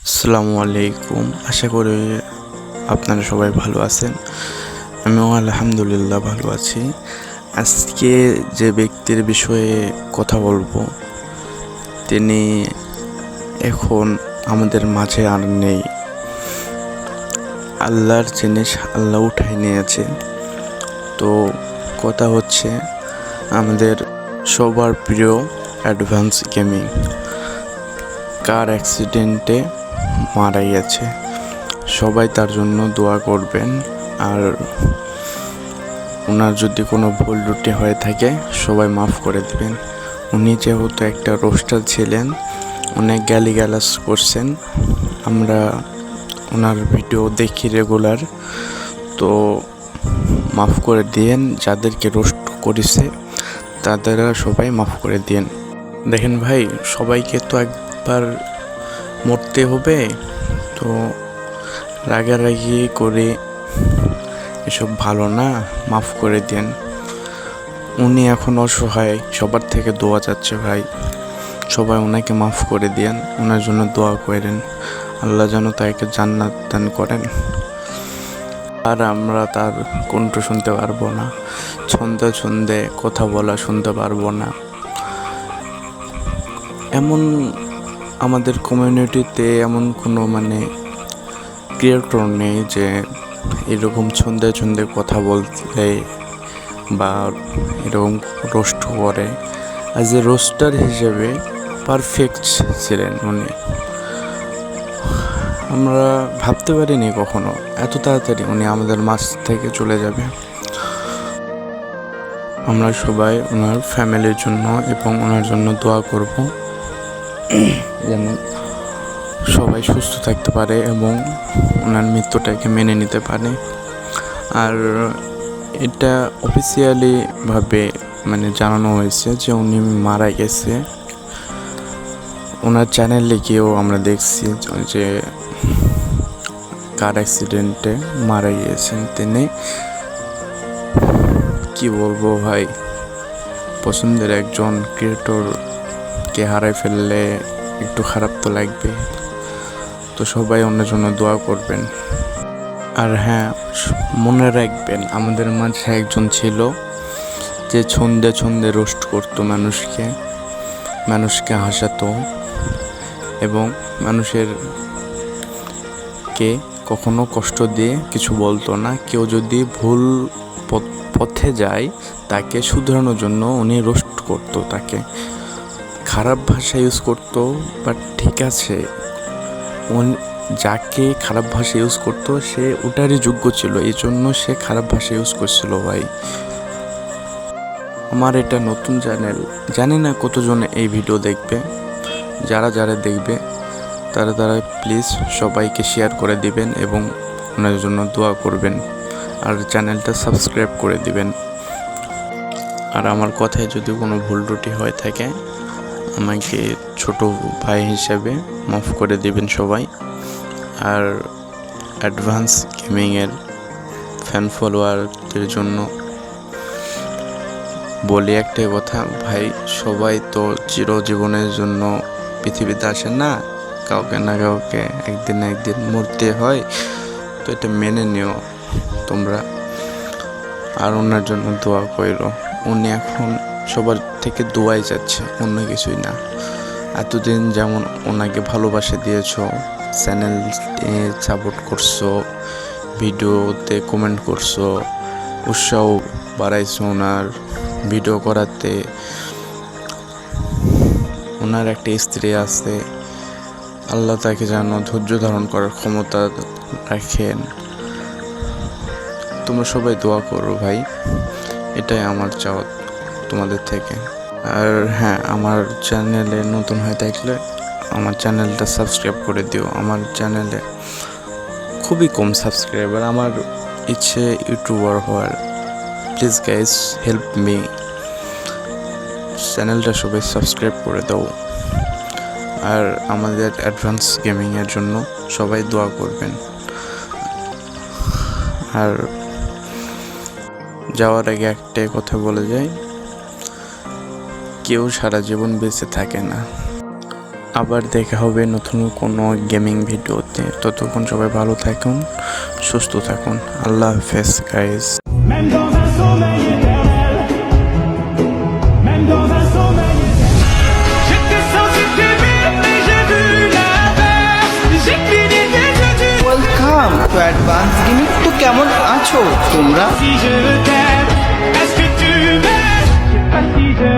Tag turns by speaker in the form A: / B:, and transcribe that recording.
A: আসসালামু আলাইকুম। আশা করি আপনারা সবাই ভালো আছেন। আমিও আলহামদুলিল্লাহ ভালো আছি। আজকে যে ব্যক্তির বিষয়ে কথা বলবো, তিনি এখন আমাদের মাঝে আর নেই। আল্লাহর জিনিস আল্লাহ উঠাই নিয়েছে। তো কথা হচ্ছে আমাদের সবার প্রিয় অ্যাডভান্স গেমিং কার অ্যাক্সিডেন্টে মারা গেছে। সবাই তার জন্য দোয়া করবেন। আর ওনার যদি কোনো ভুল ত্রুটি হয়ে থাকে সবাই মাফ করে দেবেন। উনি যেহেতু একটা রোস্টার ছিলেন, অনেক গালিগালাজ করছেন, আমরা ওনার ভিডিও দেখি রেগুলার। তো মাফ করে দিয়েন, যাদেরকে রোস্ট করেছে তাদেরা সবাই মাফ করে দিয়েন। দেখেন ভাই, সবাইকে তো একবার মরতে হবে, তো রাগারাগি করে এসব ভালো না, মাফ করে দেন। উনি এখন অসহায়, সবার থেকে দোয়া চাচ্ছে ভাই, সবাই ওনাকে মাফ করে দেন, ওনার জন্য দোয়া করেন, আল্লাহ যেন তাকে জান্নাত দান করেন। আর আমরা তার কণ্ঠ শুনতে পারবো না, ছন্দে ছন্দে কথা বলা শুনতে পারবো না। এমন আমাদের কমিউনিটিতে এমন কোনো ক্রিয়েটর নেই যে এরকম ছন্দে ছন্দে কথা বলতে বা এরকম রোস্ট করে। অ্যাজ এ রোস্টার হিসেবে পারফেক্ট ছিলেন উনি। আমরা ভাবতে পারিনি কখনো এত তাড়াতাড়ি উনি আমাদের মাঝ থেকে চলে যাবে। আমরা সবাই ওনার ফ্যামিলির জন্য এবং ওনার জন্য দোয়া করব, যেন সবাই সুস্থ থাকতে পারে এবং ওনার মৃত্যুটাকে মেনে নিতে পারে। আর এটা অফিসিয়ালিভাবে জানানো হয়েছে যে উনি মারা গেছে। ওনার চ্যানেলে গিয়েও আমরা দেখছি যে কার অ্যাক্সিডেন্টে মারা গিয়েছেন তিনি। কি বলবো ভাই, পছন্দের একজন ক্রিয়েটরকে হারাই ফেললে একটু খারাপ তো লাগবে। তো সবাই ওনার জন্য দোয়া করবেন। আর হ্যাঁ, মনে রাখবেন আমাদের মাঝে একজন ছিল যে ছন্দে ছন্দে রোস্ট করতো মানুষকে হাসাতো এবং মানুষকে কখনো কষ্ট দিয়ে কিছু বলতো না। কেউ যদি ভুল পথে যায় তাকে শুধরানোর জন্য উনি রোস্ট করতো, তাকে খারাপ ভাষা ইউজ করতো। বাট ঠিক আছে, যাকে খারাপ ভাষা ইউজ করতো সে ওটারই যোগ্য ছিল, এই জন্য সে খারাপ ভাষা ইউজ করছিল ভাই। আমার এটা নতুন চ্যানেল, জানি না কতজন এই ভিডিও দেখবে। যারা দেখবে তারা প্লিজ সবাইকে শেয়ার করে দিবেন এবং ওনার জন্য দোয়া করবেন। আর চ্যানেলটা সাবস্ক্রাইব করে দিবেন। আর আমার কথায় যদি কোনো ভুল ত্রুটি হয়ে থাকে আমাকে ছোট ভাই হিসেবে মাফ করে দিবেন সবাই। আর অ্যাডভান্স গেমিংয়ের ফ্যান ফলোয়ারদের জন্য বলি একটাই কথা ভাই, সবাই তো চিরজীবনের জন্য পৃথিবীতে আসে না, কাউকে না কাউকে একদিন না একদিন মরতে হয়। তো এটা মেনে নিও তোমরা, আর ওনার জন্য দোয়া করো। উনি এখন সবার থেকে দোয়াই যাচ্ছে, অন্য কিছুই না। এতদিন যেমন ওনাকে ভালোবাসা দিয়েছ, চ্যানেল সাপোর্ট করছো, ভিডিওতে কমেন্ট করছো, উৎসাহ বাড়াইছো ওনার ভিডিও করাতে। ওনার একটা স্ত্রী আছে, আল্লাহ তাকে যেন ধৈর্য ধারণ করার ক্ষমতা রাখেন। তোমরা সবাই দোয়া করো ভাই, এটাই আমার চাওয়া তোমাদের থেকে। আর হ্যাঁ, আমার চ্যানেলে নতুন হয়ে থাকলে আমার চ্যানেলটা সাবস্ক্রাইব করে দিও। আমার চ্যানেলে খুবই কম সাবস্ক্রাইবার, আমার ইচ্ছে ইউটিউবার হওয়ার। প্লিজ গাইজ হেল্প মি, চ্যানেলটা সবাই সাবস্ক্রাইব করে দাও। আর আমাদের অ্যাডভান্স গেমিংয়ের জন্য সবাই দোয়া করবেন। আর যাওয়ার আগে একটাই কথা বলে যাই, কেউ সারা জীবন বেঁচে থাকে না। আবার দেখা হবে নতুন কোনো গেমিং ভিডিওতে। ততক্ষণ সবাই ভালো থাকুন, সুস্থ থাকুন। আল্লাহ হাফেজ guys.
B: Même dans un sommeil éternel, même dans un sommeil éternel. J'étais censé t'aimer, mais j'ai vu l'inverse. J'ai cligné des yeux du
C: welcome to advance gaming. তো কেমন আছো তোমরা?
B: si je t'aime. Est-ce que tu m'aimes? Je sais pas si je